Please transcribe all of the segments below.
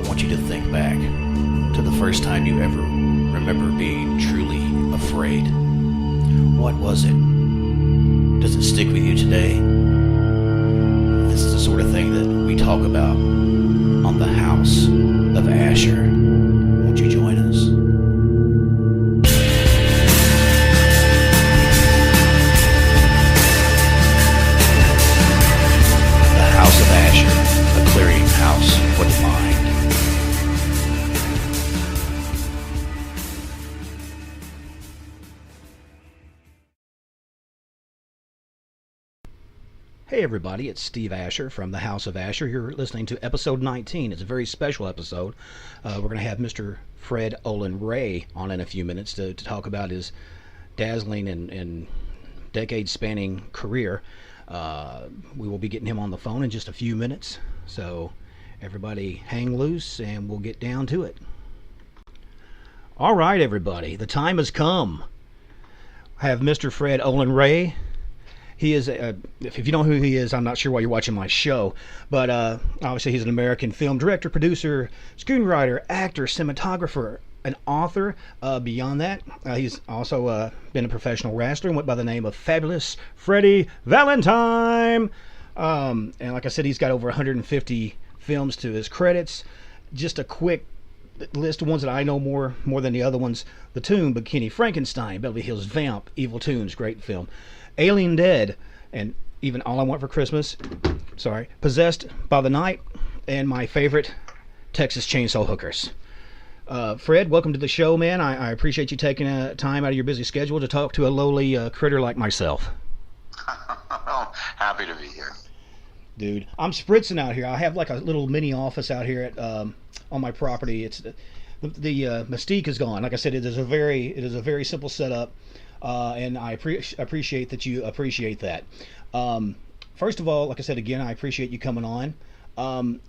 want you to think back to the first time you ever remember being truly afraid. What was it? Does it stick with you today? This is the sort of thing that we talk about on the House of Asher. Won't you join us? The House of Asher, a clearinghouse for the mind. Hey everybody, it's Steve Asher from the House of Asher. You're listening to episode 19. It's a very special episode. We're going to have Mr. Fred Olen Ray on in a few minutes to talk about his dazzling and decade-spanning career. We will be getting him on the phone in just a few minutes. So everybody hang loose and we'll get down to it. All right, everybody, the time has come. I have Mr. Fred Olen Ray. He is, if you know who he is, I'm not sure why you're watching my show, but obviously he's an American film director, producer, screenwriter, actor, cinematographer, an author. Beyond that, he's also been a professional wrestler and went by the name of Fabulous Freddie Valentine. And like I said, he's got over 150 films to his credits. Just a quick list of ones that I know more than the other ones. The Tomb, Bikini Frankenstein, Beverly Hills Vamp, Evil Tunes, great film. Alien Dead, and even All I Want for Christmas, Possessed by the Night, and my favorite, Texas Chainsaw Hookers. Fred, welcome to the show, man. I appreciate you taking time out of your busy schedule to talk to a lowly critter like myself. Well, happy to be here. Dude, I'm spritzing out here. I have like a little mini office out here at on my property. It's the mystique is gone. Like I said, it is a very simple setup. And I appreciate that you appreciate that. First of all, like I said again, I appreciate you coming on. I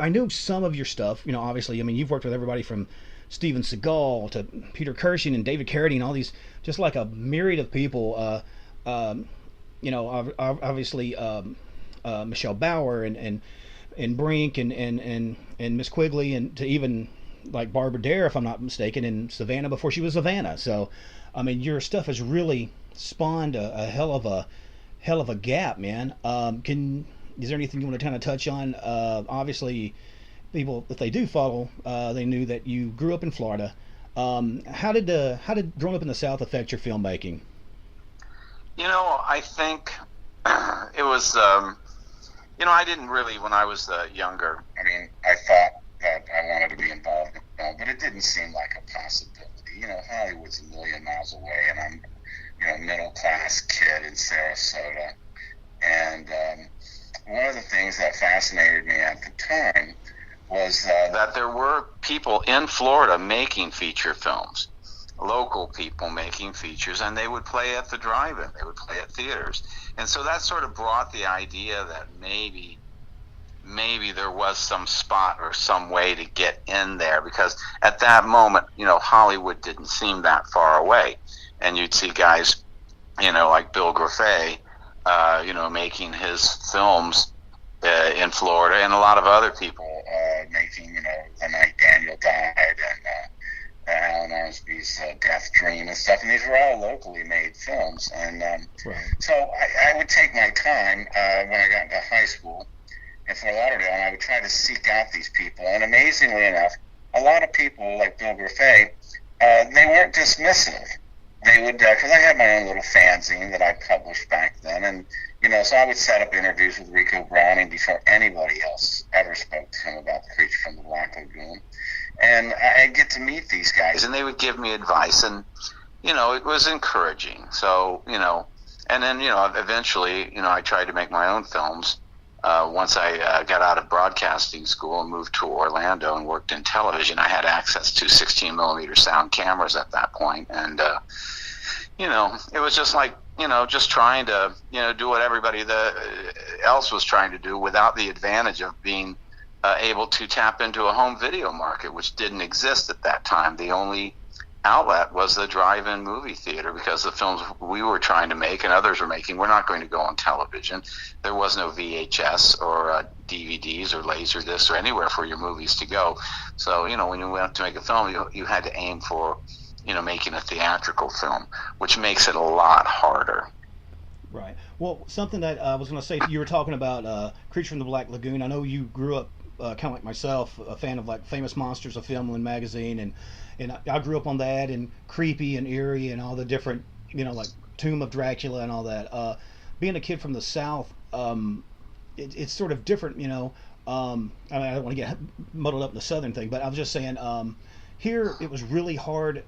knew some of your stuff. You know, obviously, I mean, you've worked with everybody from Steven Seagal to Peter Cushing and David Carradine, all these, just like a myriad of people. Obviously, Michelle Bauer and Brink and Miss Quigley, and to even like Barbara Dare, if I'm not mistaken, in Savannah before she was Savannah. So, I mean, your stuff has really spawned a hell of a gap, man. Is there anything you want to kind of touch on? Obviously, people, if they do follow, they knew that you grew up in Florida. How did growing up in the South affect your filmmaking? You know, I think it was. I didn't really, when I was younger. I mean, I thought that I wanted to be involved in film, but it didn't seem like a possibility. You know, Hollywood's a million miles away, and I'm, a middle-class kid in Sarasota. And one of the things that fascinated me at the time was that there were people in Florida making feature films, local people making features, and they would play at the drive-in, they would play at theaters. And so that sort of brought the idea that maybe there was some spot or some way to get in there, because at that moment, Hollywood didn't seem that far away. And you'd see guys, like Bill Grafay, making his films in Florida, and a lot of other people making, The Night Daniel Died and Alan Arsby's Death Dream and stuff. And these were all locally made films. And so I would take my time when I got into high school in Fort Lauderdale, and I would try to seek out these people. And amazingly enough, a lot of people like Bill Grafay, they weren't dismissive. They would, because I had my own little fanzine that I published back then, and so I would set up interviews with Rico Browning before anybody else ever spoke to him about The Creature from the Black Lagoon. And I'd get to meet these guys, and they would give me advice, and it was encouraging. So and then eventually I tried to make my own films. Once I got out of broadcasting school and moved to Orlando and worked in television, I had access to 16mm sound cameras at that point. And, it was just like, just trying to, do what everybody else was trying to do without the advantage of being able to tap into a home video market, which didn't exist at that time. The only outlet was the drive-in movie theater, because the films we were trying to make and others were making were not going to go on television. There was no VHS or DVDs or Laserdiscs or anywhere for your movies to go. So, when you went to make a film, you had to aim for, making a theatrical film, which makes it a lot harder. Right. Well, something that I was going to say, you were talking about Creature from the Black Lagoon. I know you grew up, kind of like myself, a fan of like Famous Monsters, a film and magazine, and I grew up on that, and Creepy and Eerie and all the different, like Tomb of Dracula and all that. Being a kid from the South, it's sort of different, I mean, I don't want to get muddled up in the Southern thing, but I was just saying, here it was really hard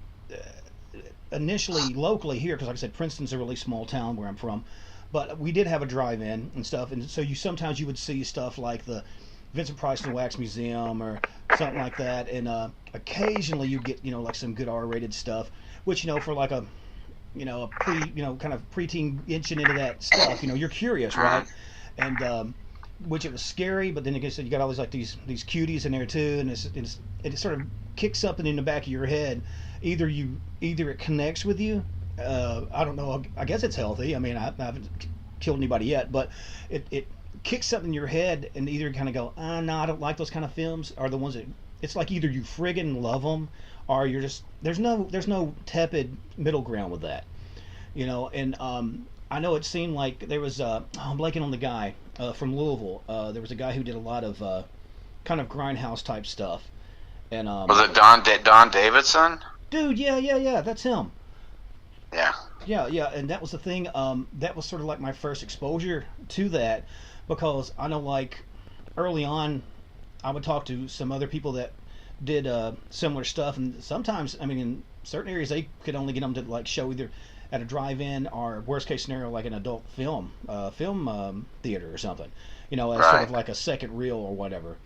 initially locally here, because like I said, Princeton's a really small town where I'm from, but we did have a drive-in and stuff, and so sometimes you would see stuff like the Vincent Price and the Wax Museum or something like that, and occasionally you get like some good R-rated stuff, which for like a a kind of preteen inching into that stuff, you're curious, right? And which it was scary, but then you got all these like these cuties in there too, and it sort of kicks something in the back of your head. Either it connects with you. I don't know. I guess it's healthy. I mean, I haven't killed anybody yet, but it kicks something in your head, and either kind of go, no, I don't like those kind of films, are the ones that it's like either you friggin' love them, or you're just there's no tepid middle ground with that, And I know it seemed like there was I'm blanking on the guy from Louisville. There was a guy who did a lot of kind of grindhouse type stuff, and was it Don Davidson? Dude, yeah, that's him. Yeah. Yeah, and that was the thing. That was sort of like my first exposure to that, because I know like early on, I would talk to some other people that did similar stuff, and sometimes, I mean, in certain areas they could only get them to like show either at a drive-in or worst case scenario like an adult film theater or something, as right. sort of like a second reel or whatever.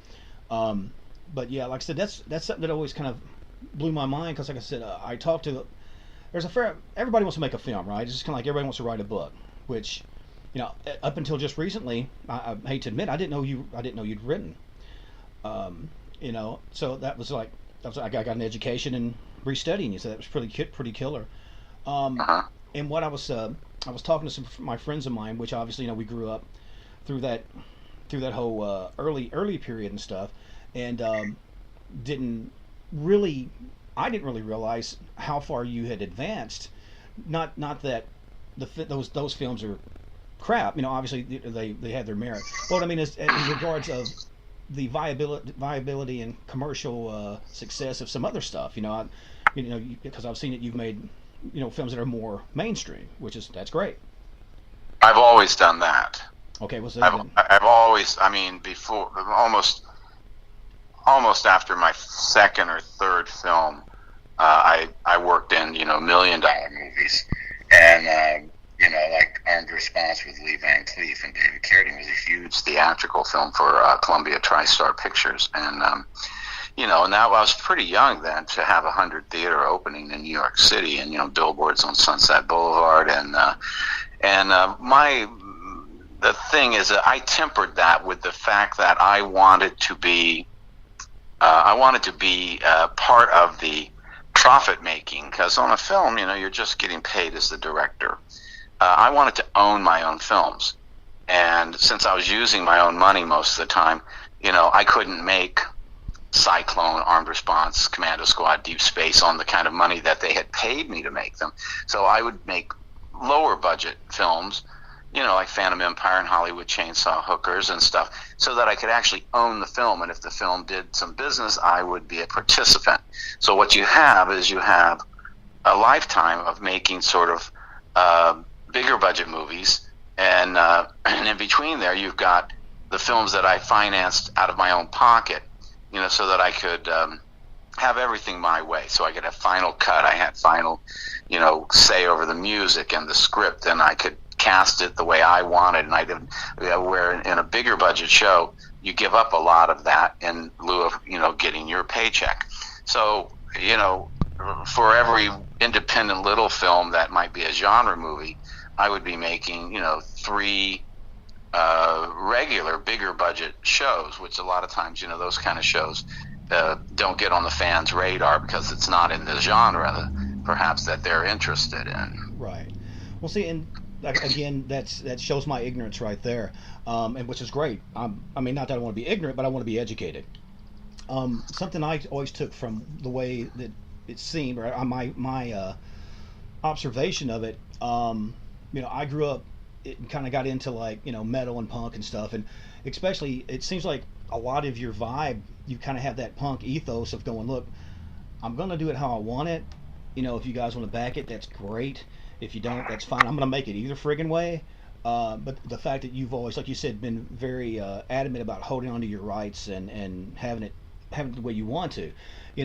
But yeah, like I said, that's something that always kind of blew my mind, because like I said, I talked to everybody wants to make a film, right? It's just kind of like everybody wants to write a book, which up until just recently, I hate to admit, I didn't know you'd written. So I got an education in restudying you, so that was pretty killer. And what I was talking to some of my friends of mine, which obviously we grew up through that whole early period and stuff, and didn't really realize how far you had advanced. Not that those films are crap. Obviously they had their merit. But what I mean is in regards of the viability and commercial success of some other stuff. Because I've seen it. You've made films that are more mainstream, that's great. I've always done that. Okay, what's that? I've always, before almost after my second or third film, I worked in $1 million movies, and like Armed Response with Lee Van Cleef and David Carradine was a huge theatrical film for Columbia TriStar Pictures, and and that I was pretty young then to have 100 theater opening in New York City, and billboards on Sunset Boulevard, and the thing is that I tempered that with the fact that I wanted to be part of the profit making, because on a film, you're just getting paid as the director. I wanted to own my own films, and since I was using my own money most of the time, I couldn't make Cyclone, Armed Response, Commando Squad, Deep Space on the kind of money that they had paid me to make them. So I would make lower budget films, like Phantom Empire and Hollywood Chainsaw Hookers and stuff, so that I could actually own the film. And if the film did some business, I would be a participant. So what you have is a lifetime of making sort of bigger budget movies, and in between there, you've got the films that I financed out of my own pocket, so that I could have everything my way. So I could have final cut. I had final, say over the music and the script, and I could cast it the way I wanted. And I did, where in a bigger budget show, you give up a lot of that in lieu of, getting your paycheck. So, for every independent little film that might be a genre movie, I would be making, 3 regular bigger budget shows, which a lot of times, those kind of shows don't get on the fans' radar because it's not in the genre. perhaps that they're interested in. Right. Well, see, and again, that shows my ignorance right there, and which is great. I mean, not that I want to be ignorant, but I want to be educated. Something I always took from the way that it seemed, or my observation of it. I grew up, it kind of got into like metal and punk and stuff, and especially it seems like a lot of your vibe, you kind of have that punk ethos of going, look, I'm gonna do it how I want it. If you guys want to back it, that's great. If you don't, that's fine. I'm gonna make it either friggin' way. But the fact that you've always, like you said, been very adamant about holding on to your rights and having it the way you want to. You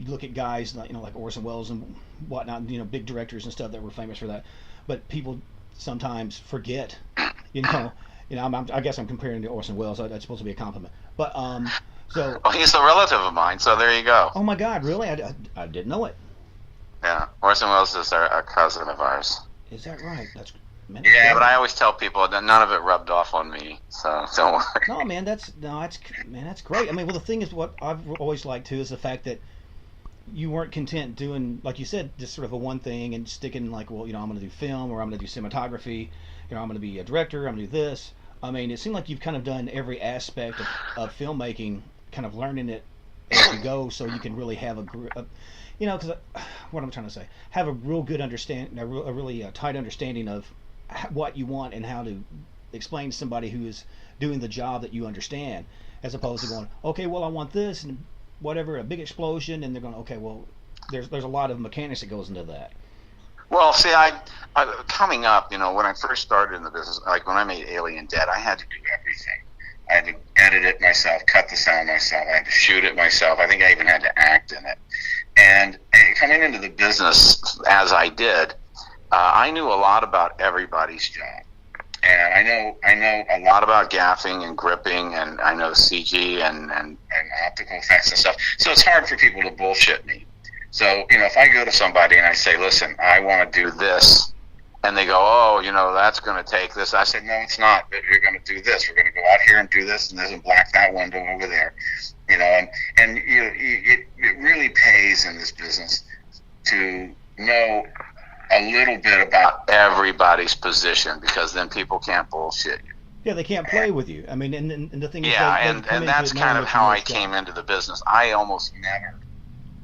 look at guys like Orson Welles and whatnot, big directors and stuff that were famous for that. But people sometimes forget, I guess I'm comparing to Orson Welles. That's supposed to be a compliment. But so. Well, he's a relative of mine, so there you go. Oh my God, really? I didn't know it. Yeah, Orson Welles is a cousin of ours. Is that right? That's. Man, yeah, but I always tell people that none of it rubbed off on me, so don't worry. No, man, that's great. I mean, well, the thing is, what I've always liked too is the fact that you weren't content doing, like you said, just sort of a one thing and sticking like, well, I'm going to do film, or I'm going to do cinematography, I'm going to be a director, I'm going to do this. I mean, it seemed like you've kind of done every aspect of filmmaking, kind of learning it as you go, so you can really have because what I'm trying to say, have a real good understanding, a really tight understanding of what you want and how to explain to somebody who is doing the job that you understand, as opposed to going, okay, well, I want this and whatever, a big explosion, and they're going, okay, well, there's a lot of mechanics that goes into that. Well, see, I coming up, when I first started in the business, like when I made Alien Dead, I had to do everything. I had to edit it myself, cut the sound myself, I had to shoot it myself. I think I even had to act in it. And coming into the business as I did, I knew a lot about everybody's job, and I know a lot about gaffing and gripping, and I know CG and optical effects and stuff. So it's hard for people to bullshit me. So if I go to somebody and I say, "Listen, I want to do this," and they go, "Oh, that's going to take this," I said, "No, it's not. But you're going to do this. We're going to go out here and do this, and then black that window over there." It really pays in this business to know a little bit about everybody's position, because then people can't bullshit you. Yeah, they can't play with you. I mean, and the thing is, and that's kind of how I came into the business. I almost never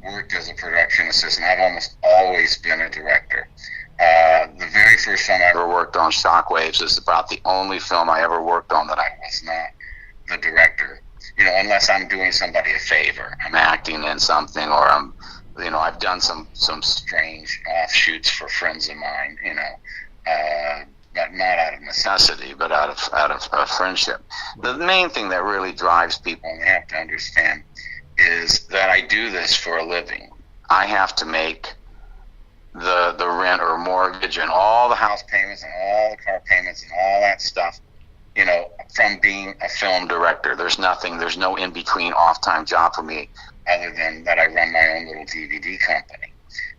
worked as a production assistant. I've almost always been a director. The very first film I ever worked on, Shockwaves, is about the only film I ever worked on that I was not the director. Unless I'm doing somebody a favor, I'm acting in something, or I've done some strange offshoots for friends of mine, but not out of necessity, but out of friendship. The main thing that really drives people, and they have to understand, is that I do this for a living. I have to make the rent or mortgage and all the house payments and all the car payments and all that stuff, from being a film director. There's no in-between off-time job for me, other than that I run my own little DVD company.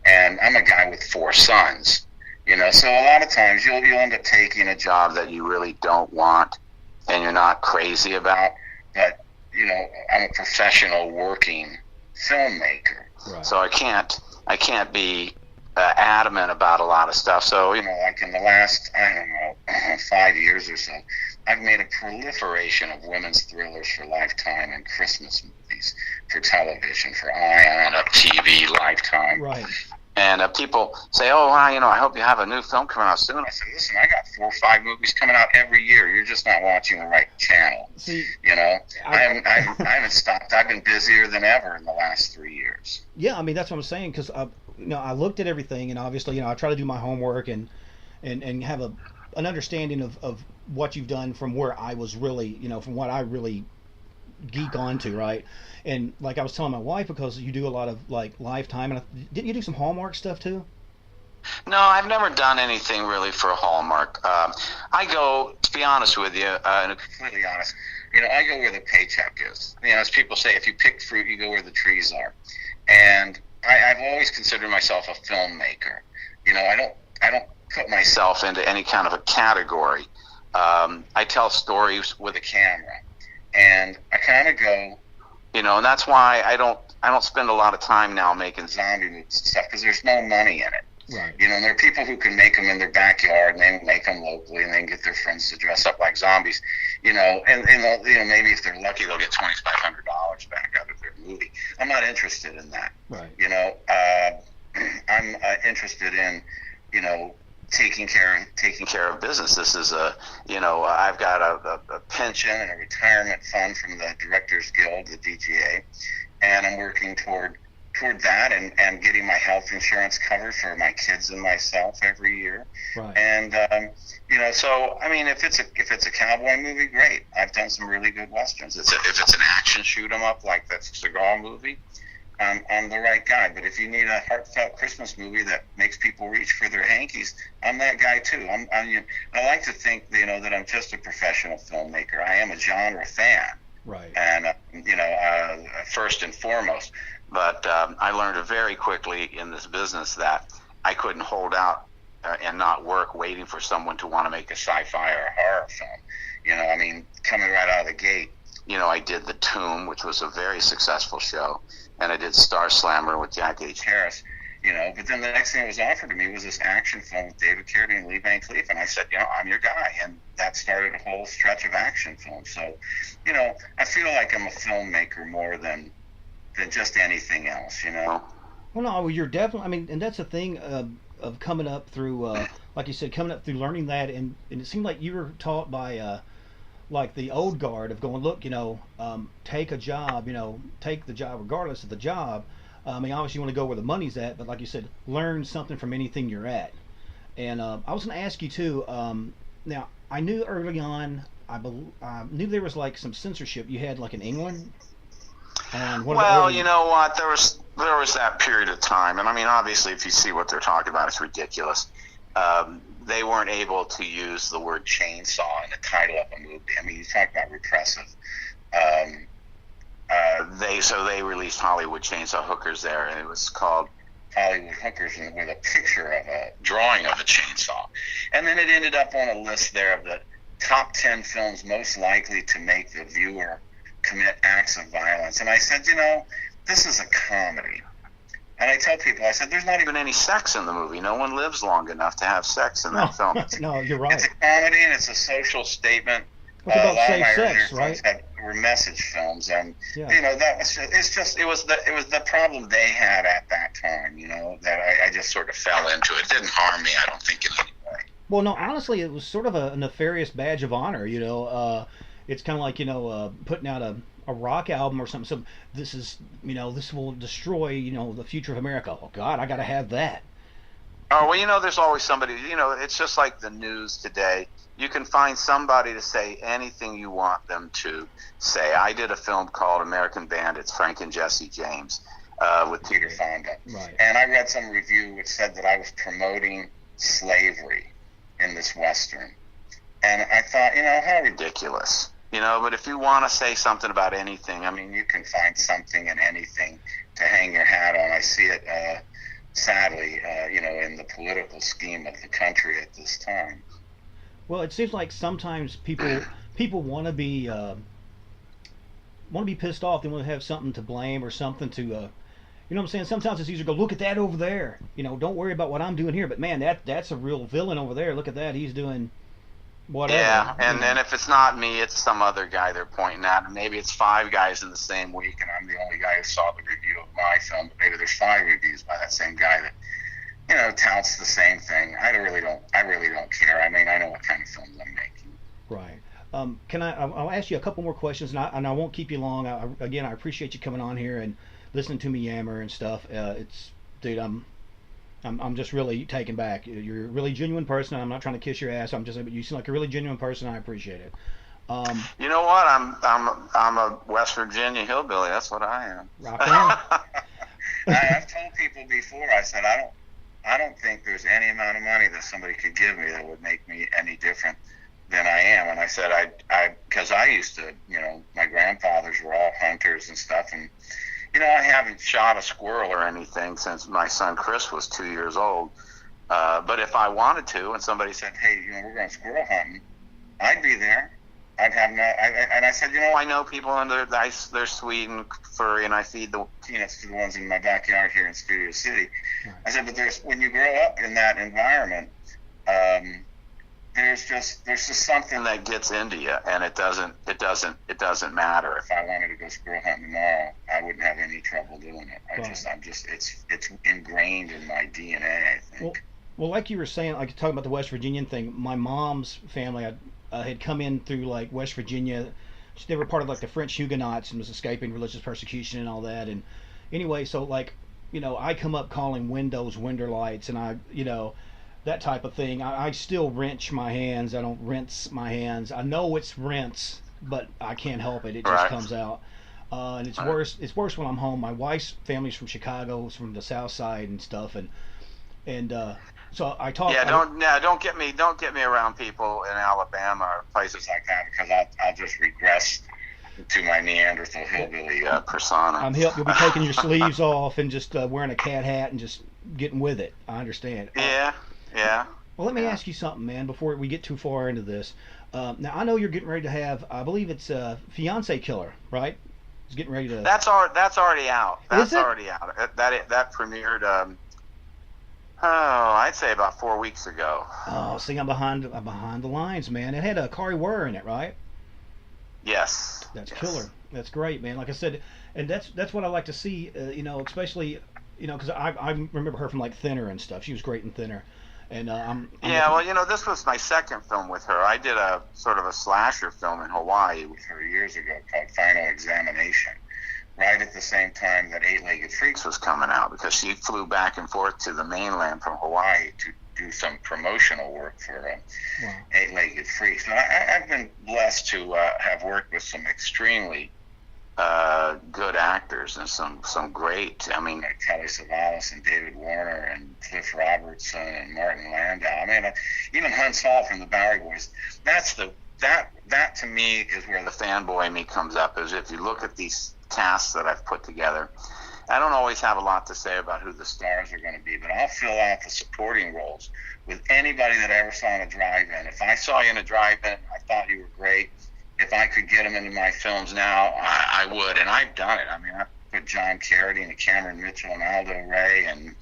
And I'm a guy with 4 sons, so a lot of times you'll end up taking a job that you really don't want and you're not crazy about, but, I'm a professional working filmmaker. Right. So I can't be adamant about a lot of stuff. So, like in the last, 5 years or so, I've made a proliferation of women's thrillers for Lifetime and Christmas movies for television, for Ion, Up TV, Lifetime. Right. And people say, "Oh, well, I hope you have a new film coming out soon." I said, "Listen, I got 4 or 5 movies coming out every year. You're just not watching the right channel." See, I haven't stopped. I've been busier than ever in the last 3 years. Yeah, I mean, that's what I'm saying, because I looked at everything, and obviously, I try to do my homework and have an understanding of what you've done from where I was really, from what I really geek onto, right? And like I was telling my wife, because you do a lot of like Lifetime, and didn't you do some Hallmark stuff too? No, I've never done anything really for Hallmark. I go, to be honest with you, and completely honest, I go where the paycheck is. As people say, if you pick fruit, you go where the trees are. And I've always considered myself a filmmaker. I don't put myself into any kind of a category. I tell stories with a camera, and I kind of go, and that's why I don't I don't spend a lot of time now making zombie movies and stuff because there's no money in it. Right. You know, and there are people who can make them in their backyard, and they make them locally, and they can get their friends to dress up like zombies. You know, and you know, maybe if they're lucky, they'll get $2,500 back out of their movie. I'm not interested in that. Right. You know, I'm interested in, you know, taking care of business. This is you know, I've got a pension and a retirement fund from the Directors Guild, the DGA, and I'm working toward that and getting my health insurance covered for my kids and myself every year. Right. And you know, so I mean, if it's a cowboy movie, great. I've done some really good westerns. If it's an action shoot 'em up like that Seagal movie, I'm the right guy. But if you need a heartfelt Christmas movie that makes people reach for their hankies, I'm that guy too. I like to think, you know, that I'm just a professional filmmaker. I am a genre fan. Right. And you know, first and foremost. But I learned very quickly in this business that I couldn't hold out and not work waiting for someone to want to make a sci-fi or a horror film. You know, I mean, coming right out of the gate, you know, I did The Tomb, which was a very successful show, and I did Star Slammer with Jack H. Harris, you know, but then the next thing that was offered to me was this action film with David Carradine and Lee Van Cleef, and I said, you know, I'm your guy, and that started a whole stretch of action films. So, you know, I feel like I'm a filmmaker more than just anything else, you know. Well, no, you're definitely. I mean, and that's the thing of coming up through, like you said, coming up through learning that, and it seemed like you were taught by, like the old guard of going, look, you know, take a job, you know, take the job regardless of the job. I mean, obviously you want to go where the money's at, but like you said, learn something from anything you're at. And I was going to ask you too. Now, I knew early on, I knew there was like some censorship you had, like in England. Well, you know what? There was that period of time, and I mean, obviously, if you see what they're talking about, it's ridiculous. They weren't able to use the word chainsaw in the title of a movie. I mean, you talk about repressive. They released Hollywood Chainsaw Hookers there, and it was called Hollywood Hookers with a picture of a drawing of a chainsaw, and then it ended up on a list there of the top 10 films most likely to make the viewer commit acts of violence. And I said, you know, this is a comedy. And I tell people, I said, there's not even any sex in the movie. No one lives long enough to have sex in that film. No, you're right. It's a comedy and it's a social statement. What's about safe sex, right? Were message films, and yeah. You know, that was it was the problem they had at that time. You know, that I just sort of fell into it. It didn't harm me, I don't think, in any way. Well, no, honestly, it was sort of a nefarious badge of honor. You know, it's kind of like, you know, putting out a rock album or something. So this is, you know, this will destroy, you know, the future of America. Oh God, I got to have that. Oh, well, you know, there's always somebody. You know, it's just like the news today. You can find somebody to say anything you want them to say. I did a film called American Bandits, Frank and Jesse James, with Peter Fonda. Right. And I read some review which said that I was promoting slavery in this Western. And I thought, you know, how ridiculous. You know, but if you want to say something about anything, I mean, you can find something in anything to hang your hat on. I see it, sadly, you know, in the political scheme of the country at this time. Well, it seems like sometimes people want to be pissed off. They want to have something to blame or something to, you know what I'm saying? Sometimes it's easier to go, look at that over there. You know, don't worry about what I'm doing here. But man, that's a real villain over there. Look at that. He's doing whatever. Yeah, and if it's not me, it's some other guy they're pointing at. And maybe it's 5 guys in the same week, and I'm the only guy who saw the review of my film. But maybe there's 5 reviews by that same guy that, you know, touts the same thing. I really don't care. I mean, I know what kind of films I'm making. Right. I'll ask you a couple more questions, and I won't keep you long. I appreciate you coming on here and listening to me yammer and stuff. Dude, I'm just really taken back. You're a really genuine person. I'm not trying to kiss your ass. You seem like a really genuine person. I appreciate it. You know what? I'm a West Virginia hillbilly. That's what I am. Rock on. I've told people before. I said I don't think there's any amount of money that somebody could give me that would make me any different than I am. And I said because I used to, you know, my grandfathers were all hunters and stuff, and you know, I haven't shot a squirrel or anything since my son Chris was 2 years old. But if I wanted to, and somebody said, hey, you know, we're going squirrel hunting, I'd be there. I'd have no. And I said, I know people, and they're sweet and furry, and I feed the peanuts to the ones in my backyard here in Studio City. Right. I said, but when you grow up in that environment, there's just something that gets into you, and it doesn't matter. If I wanted to go squirrel hunting tomorrow, I wouldn't have any trouble doing it. It's ingrained in my DNA, I think. Well, like you were saying, like talking about the West Virginian thing, my mom's family had come in through like West Virginia. They were part of like the French Huguenots and was escaping religious persecution and all that. And anyway, so like, I come up calling windows window lights, and that type of thing. I still wrench my hands. I don't rinse my hands. I know it's rinse, but I can't help it. It just comes out. And it's worse. It's worse when I'm home. My wife's family's from Chicago, it's from the South Side and stuff, and so I talk. Yeah, don't get me around people in Alabama or places like that, because I'll just regress to my Neanderthal hillbilly persona. You'll be taking your sleeves off and just wearing a cat hat and just getting with it. I understand. Yeah. Well, let me ask you something, man, before we get too far into this. Now, I know you're getting ready to have, I believe it's Fiance Killer, right? It's getting ready to. That's already out. Is it? Already out. That premiered. I'd say about 4 weeks ago. Oh, see, I'm behind the lines, man. It had a Kari Wurr in it, right? Yes. That's killer. That's great, man. Like I said, and that's what I like to see. Especially, because I remember her from like Thinner and stuff. She was great in Thinner. And this was my second film with her. I did a sort of a slasher film in Hawaii with her years ago called Final Examination, right at the same time that Eight-Legged Freaks was coming out, because she flew back and forth to the mainland from Hawaii to do some promotional work for Eight-Legged Freaks. And I've been blessed to have worked with some extremely good actors and some great, like Telly Savalas and David Warner and Cliff Robertson and Martin Landau. Even Hunt's Hall from the Bowery Boys. That to me is where the fanboy in me comes up, is if you look at these casts that I've put together. I don't always have a lot to say about who the stars are going to be, but I'll fill out the supporting roles with anybody that I ever saw in a drive-in. If I saw you in a drive-in, I thought you were great. If I could get them into my films now, I would, and I've done it. I put John Carradine and Cameron Mitchell and Aldo Ray and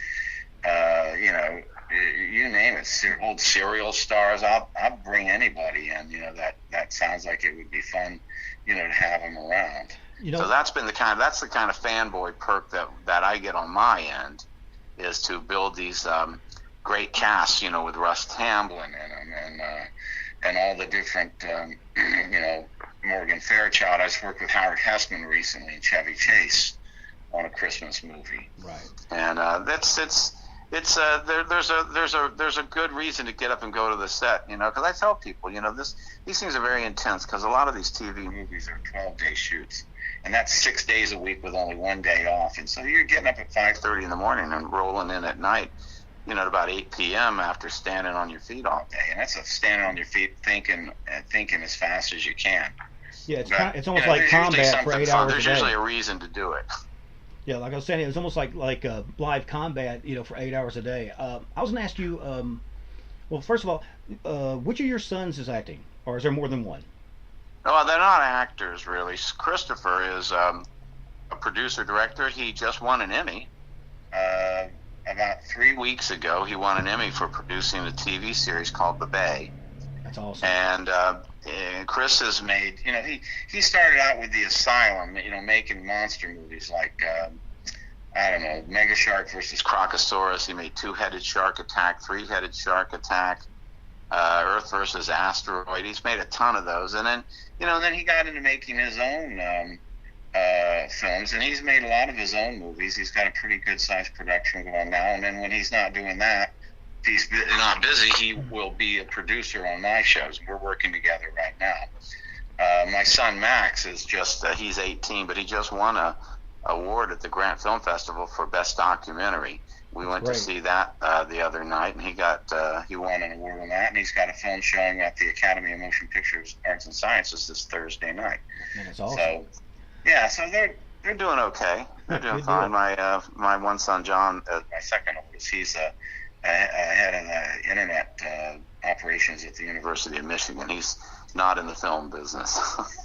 you name it, old serial stars. I'll bring anybody in. That sounds like it would be fun, to have them around. So that's the kind of fanboy perk that I get on my end, is to build these great casts, with Russ Tamblyn in them and all the different, Morgan Fairchild. I just worked with Howard Hessman recently and Chevy Chase on a Christmas movie. Right. And there's a good reason to get up and go to the set, because I tell people, these things are very intense, because a lot of these TV movies are 12-day shoots, and that's 6 days a week with only 1 day off, and so you're getting up at 5:30 in the morning and rolling in at night, at about 8 p.m. after standing on your feet all day, and that's standing on your feet thinking as fast as you can. Yeah, it's almost like combat for 8 hours a day. There's usually a reason to do it. Yeah, like I was saying, it was almost like live combat, for 8 hours a day. I was going to ask you, well, first of all, which of your sons is acting, or is there more than one? Well, they're not actors, really. Christopher is a producer-director. He just won an Emmy. About 3 weeks ago, he won an Emmy for producing a TV series called The Bay. That's awesome. And Chris has made, he started out with The Asylum, making monster movies like, Mega Shark versus Crocosaurus. He made Two-Headed Shark Attack, Three-Headed Shark Attack, Earth versus Asteroid. He's made a ton of those. And then, then he got into making his own films, and he's made a lot of his own movies. He's got a pretty good-sized production going now. And then when he's not doing that, if he's not busy, he will be a producer on my shows. We're working together right now. My son Max is he's 18, but he just won a award at the Grant Film Festival for Best Documentary. We went to see that the other night, and he won an award on that, and he's got a film showing at the Academy of Motion Pictures Arts and Sciences this Thursday night. That's awesome. So, yeah, so they're doing okay. They're doing fine. My one son John, my second oldest, he's head of the internet operations at the University of Michigan. He's not in the film business.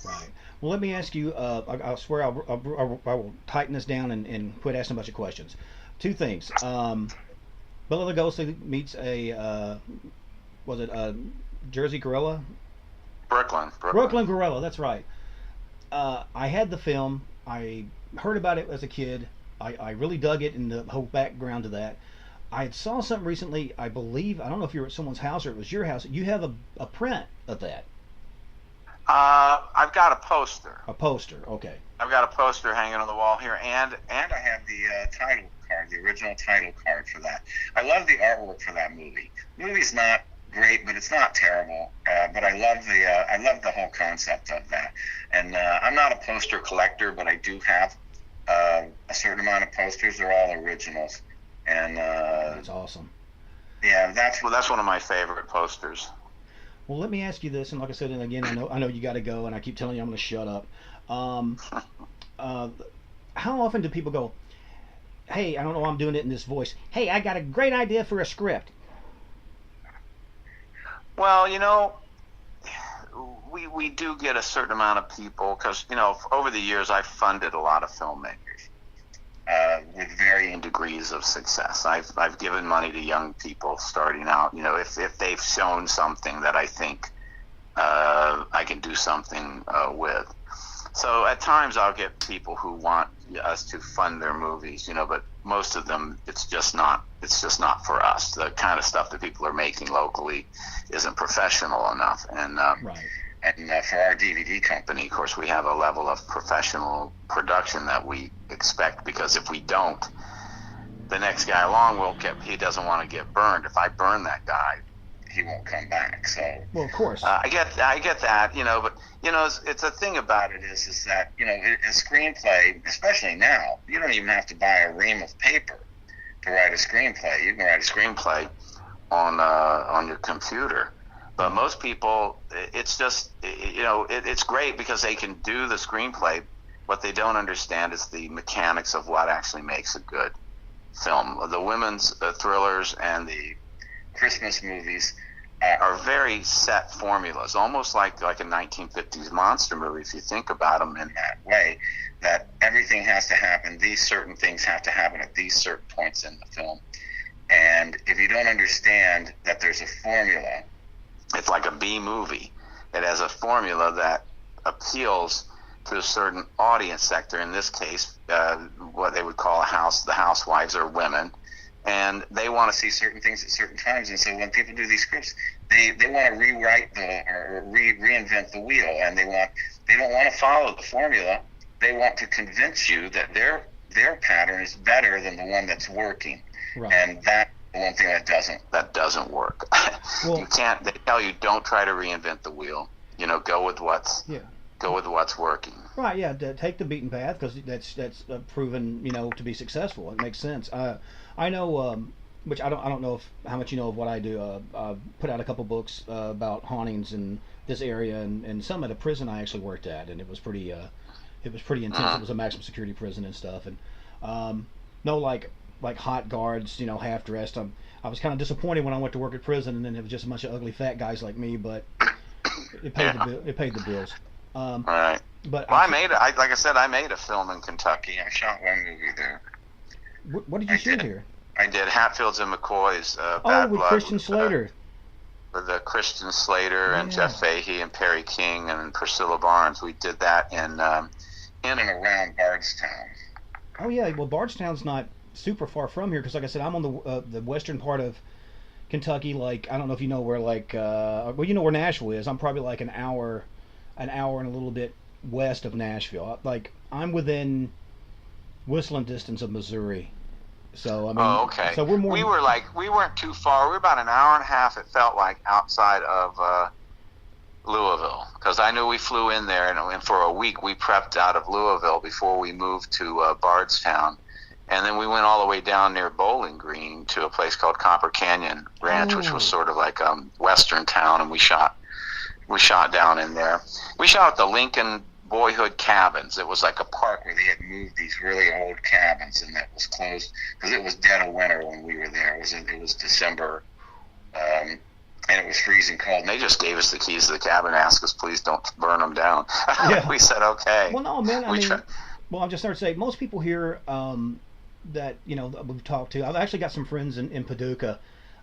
Right. Well, let me ask you. I swear I will tighten this down and quit asking a bunch of questions. Two things. Bela Lugosi meets a was it a Jersey Gorilla? Brooklyn Gorilla. That's right. I had the film. I heard about it as a kid. I really dug it and the whole background to that. I saw something recently. I believe I don't know if you were at someone's house or it was your house. You have a print of that. I've got a poster. A poster. Okay. I've got a poster hanging on the wall here, and I have the title card, the original title card for that. I love the artwork for that movie. The movie's not great, but it's not terrible. But I love the whole concept of that. And I'm not a poster collector, but I do have a certain amount of posters. They're all originals, and that's awesome. Yeah, that's one of my favorite posters. Well, let me ask you this, and like I said, and again, I know you got to go, and I keep telling you I'm going to shut up. How often do people go, "Hey, I don't know why I'm doing it in this voice. Hey, I got a great idea for a script." Well, we do get a certain amount of people because over the years I've funded a lot of filmmakers with varying degrees of success. I've given money to young people starting out. If they've shown something that I think I can do something with. So at times I'll get people who want us to fund their movies, but most of them it's just not for us. The kind of stuff that people are making locally isn't professional enough. And right. And for our DVD company, of course, we have a level of professional production that we expect, because if we don't, the next guy along he doesn't want to get burned. If I burn that guy, he won't come back. So, well, of course, I get that, but it's a thing about it is that a screenplay, especially now, you don't even have to buy a ream of paper to write a screenplay. You can write a screenplay on your computer. But most people, it's just, it's great because they can do the screenplay. What they don't understand is the mechanics of what actually makes a good film. The women's thrillers and the Christmas movies are very set formulas, almost like a 1950s monster movie, if you think about them in that way, that everything has to happen. These certain things have to happen at these certain points in the film. And if you don't understand that there's a formula, it's like a B movie. It has a formula that appeals to a certain audience sector. In this case, what they would call the housewives or women, and they want to see certain things at certain times. And so when people do these scripts, they want to rewrite or reinvent the wheel, and they don't want to follow the formula. They want to convince you that their pattern is better than the one that's working, right. And that. One thing that doesn't work. Well, you can't. They tell you don't try to reinvent the wheel. Go with what's working. Right. Yeah. Take the beaten path because that's proven to be successful. It makes sense. I know, which I don't know how much you know of what I do. I put out a couple books about hauntings in this area and some at a prison I actually worked at, and it was pretty intense. It was a maximum security prison and stuff, and like hot guards, half dressed. I was kind of disappointed when I went to work at prison, and then it was just a bunch of ugly fat guys like me. But it paid the bills. All right. But I made a film in Kentucky. I shot one movie there. What did you shoot here? I did Hatfields and McCoy's Bad with Blood. Christian Slater. With Christian Slater and Jeff Fahey and Perry King and Priscilla Barnes. We did that in and around Bardstown. Oh yeah, well Bardstown's not super far from here because, like I said, I'm on the western part of Kentucky. Like I don't know if you know where you know where Nashville is. I'm probably like an hour and a little bit west of Nashville. Like I'm within whistling distance of Missouri. So I mean, oh, okay. So we weren't too far. We were about an hour and a half. It felt like outside of Louisville, because I knew we flew in there, and for a week we prepped out of Louisville before we moved to Bardstown. And then we went all the way down near Bowling Green to a place called Copper Canyon Ranch, which was sort of like a western town, and we shot down in there. We shot at the Lincoln Boyhood Cabins. It was like a park where they had moved these really old cabins, and that was closed because it was dead of winter when we were there. It was December and it was freezing cold, and they just gave us the keys to the cabin and asked us, please don't burn them down. Yeah. We said, okay. Well, no, man. Well, I'm just starting to say, most people here that that we've talked to. I've actually got some friends in Paducah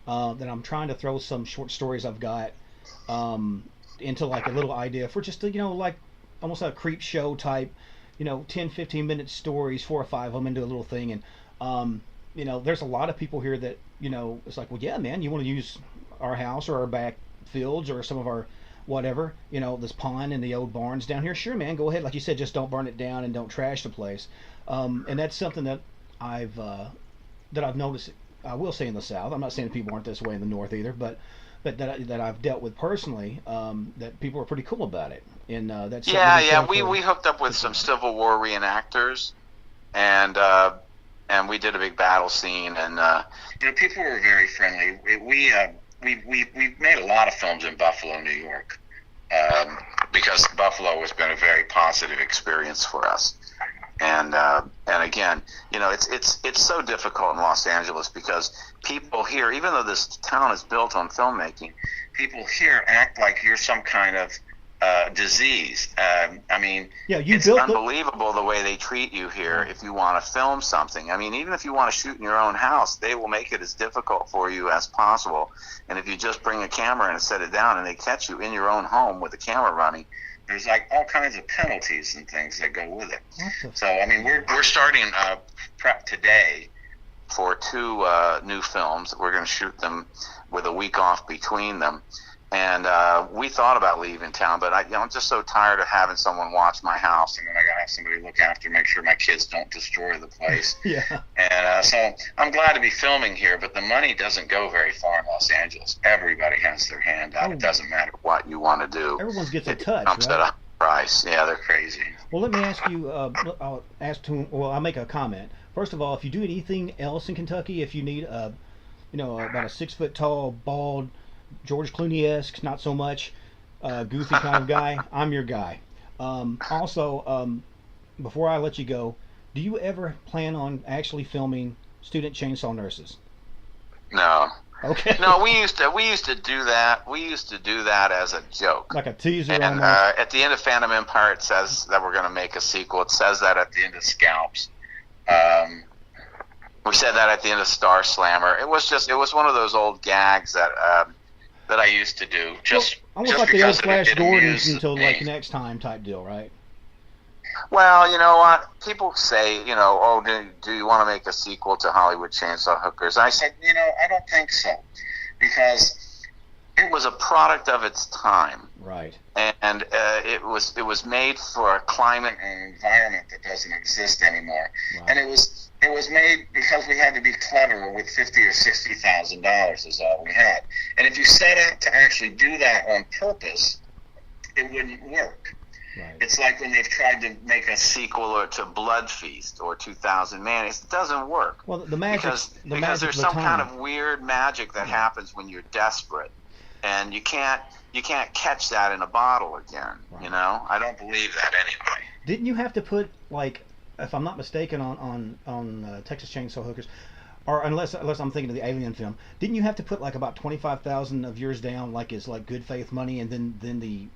that I'm trying to throw some short stories I've got into like a little idea for just like almost a creep show type, 10, 15 minute stories, 4 or 5 of them into a little thing. And there's a lot of people here that it's like, well, yeah, man, you want to use our house or our back fields or some of our whatever, this pond and the old barns down here. Sure, man, go ahead. Like you said, just don't burn it down and don't trash the place. And that's something that I've noticed. I will say in the South. I'm not saying people aren't this way in the North either, but that I've dealt with personally. That people are pretty cool about it. And that's We hooked up with some Civil War reenactors, and we did a big battle scene, and people were very friendly. We've made a lot of films in Buffalo, New York, because Buffalo has been a very positive experience for us. And again, it's so difficult in Los Angeles because people here, even though this town is built on filmmaking, people here act like you're some kind of disease. It's unbelievable the way they treat you here if you want to film something. I mean, even if you want to shoot in your own house, they will make it as difficult for you as possible. And if you just bring a camera and set it down and they catch you in your own home with the camera running, there's like all kinds of penalties and things that go with it. So, we're starting prep today for 2 new films. We're going to shoot them with a week off between them. And we thought about leaving town, but I'm just so tired of having someone watch my house, and then I got to have somebody look after, make sure my kids don't destroy the place. Yeah. And so I'm glad to be filming here, but the money doesn't go very far in Los Angeles. Everybody has their hand out. It doesn't matter what you want to do. Everyone gets a touch, comes right? At a price. Yeah, they're crazy. Well, let me ask you. I'll make a comment. First of all, if you do anything else in Kentucky, if you need about a 6 foot tall, bald, George Clooney-esque, not so much, goofy kind of guy, I'm your guy. Also, before I let you go, do you ever plan on actually filming student chainsaw nurses? No. Okay. No, we used to do that. We used to do that as a joke. Like a teaser. And at the end of Phantom Empire, it says that we're going to make a sequel. It says that at the end of Scalps. We said that at the end of Star Slammer. It was one of those old gags that I used to do. Almost like the old Flash Gordons until like next time type deal, right? Well, you know what? People say, do you want to make a sequel to Hollywood Chainsaw Hookers? I said, I don't think so, because it was a product of its time, right? And it was made for a climate and environment that doesn't exist anymore, right. And it was made because we had to be clever with $50,000 or $60,000 is all we had. And if you set out to actually do that on purpose, it wouldn't work. Right. It's like when they've tried to make a sequel to Blood Feast or 2000 Man. It doesn't work. Well, the magic because there's some kind of weird magic that happens when you're desperate, and you can't catch that in a bottle again. Right. I don't believe that anyway. Didn't you have to put, like, if I'm not mistaken, on Texas Chainsaw Hookers, or unless I'm thinking of the Alien film, didn't you have to put like about 25,000 of yours down, like as like good faith money, and then the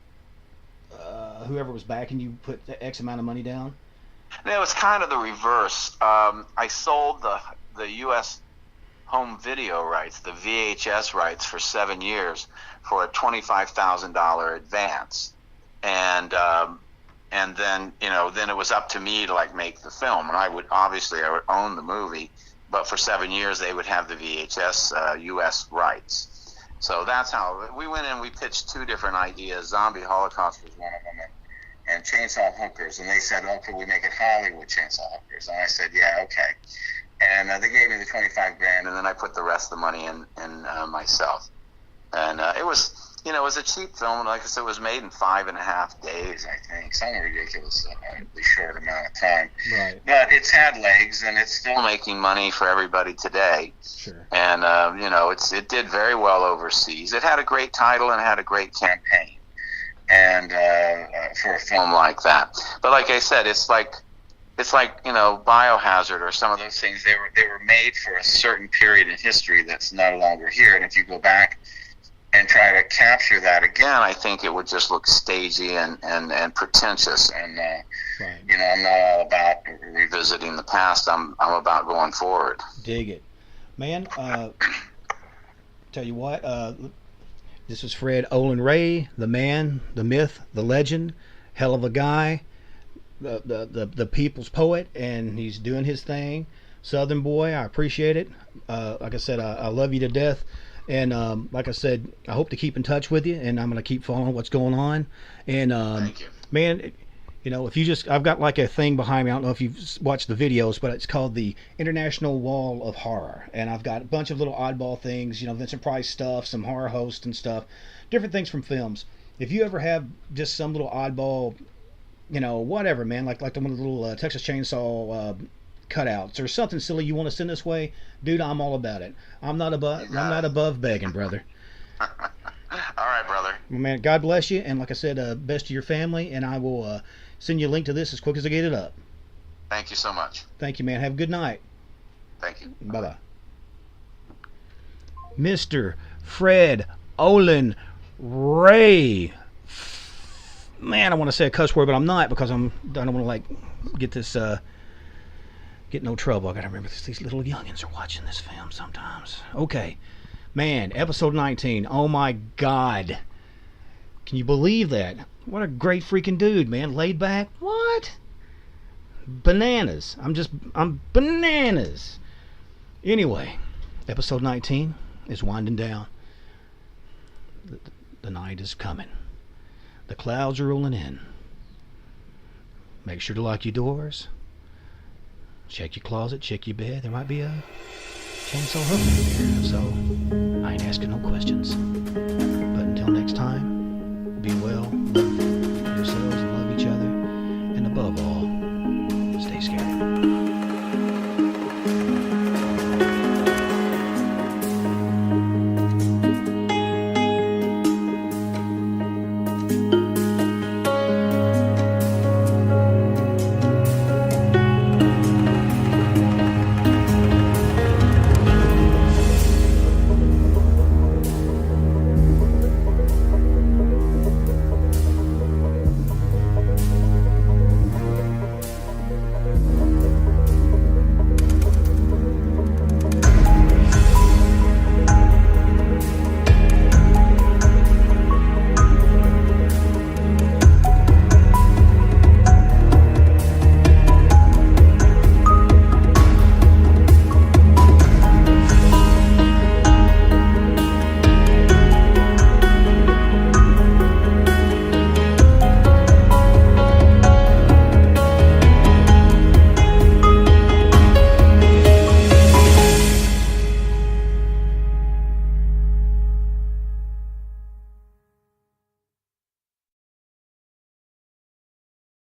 whoever was backing you put X amount of money down? No, it's kind of the reverse. I sold the U.S. home video rights, the VHS rights, for 7 years for a $25,000 advance, and then then it was up to me to like make the film, and I would own the movie, but for 7 years they would have the VHS U.S. rights. So that's how we went in. We pitched 2 different ideas. Zombie Holocaust was one of them, and Chainsaw Hookers. And they said, "Oh, could we make it Hollywood Chainsaw Hookers?" And I said, "Yeah, okay." And they gave me the $25,000, and then I put the rest of the money in myself. And it was a cheap film. Like I said, it was made in 5.5 days, I think, some ridiculously short amount of time. Right. But it's had legs, and it's still making money for everybody today. Sure. And it did very well overseas. It had a great title and had a great campaign, and for a film like that. But like I said, it's like Biohazard or some of those things. They were made for a certain period in history that's no longer here. And if you go back and try to capture that again, I think it would just look stagey and pretentious. And Right. you know, I'm not all about revisiting the past. I'm about going forward. Dig it, man. Tell you what. This is Fred Olen Ray, the man, the myth, the legend, hell of a guy, the people's poet, and he's doing his thing. Southern boy, I appreciate it. Like I said, I love you to death. And like I said, I hope to keep in touch with you, and I'm going to keep following what's going on. And Thank you. man, you know, if you just, I've got like a thing behind me. I don't know if you've watched the videos, but it's called the International Wall of Horror. And I've got a bunch of little oddball things, you know, Vincent Price stuff, some horror hosts and stuff, different things from films. If you ever have just some little oddball, you know, whatever, man, like one of the little Texas Chainsaw cutouts or something silly you want to send this way, dude, I'm all about it. I'm not above begging, brother. All right, brother. Well, man, God bless you, and like I said, best to your family, and I will send you a link to this as quick as I get it up. Thank you so much. Thank you, man. Have a good night. Thank you. Bye-bye. Mr. Fred Olen Ray. Man, I want to say a cuss word, but I'm not, because I don't want to like get this get no trouble. I gotta remember these little youngins are watching this film sometimes. Okay, man, episode 19. Oh my God, can you believe that? What a great freaking dude, man. Laid back. What? Bananas. I'm bananas. Anyway, episode 19 is winding down. The night is coming. The clouds are rolling in. Make sure to lock your doors. Check your closet, check your bed. There might be a chainsaw hook in there, so I ain't asking no questions. But until next time, be well,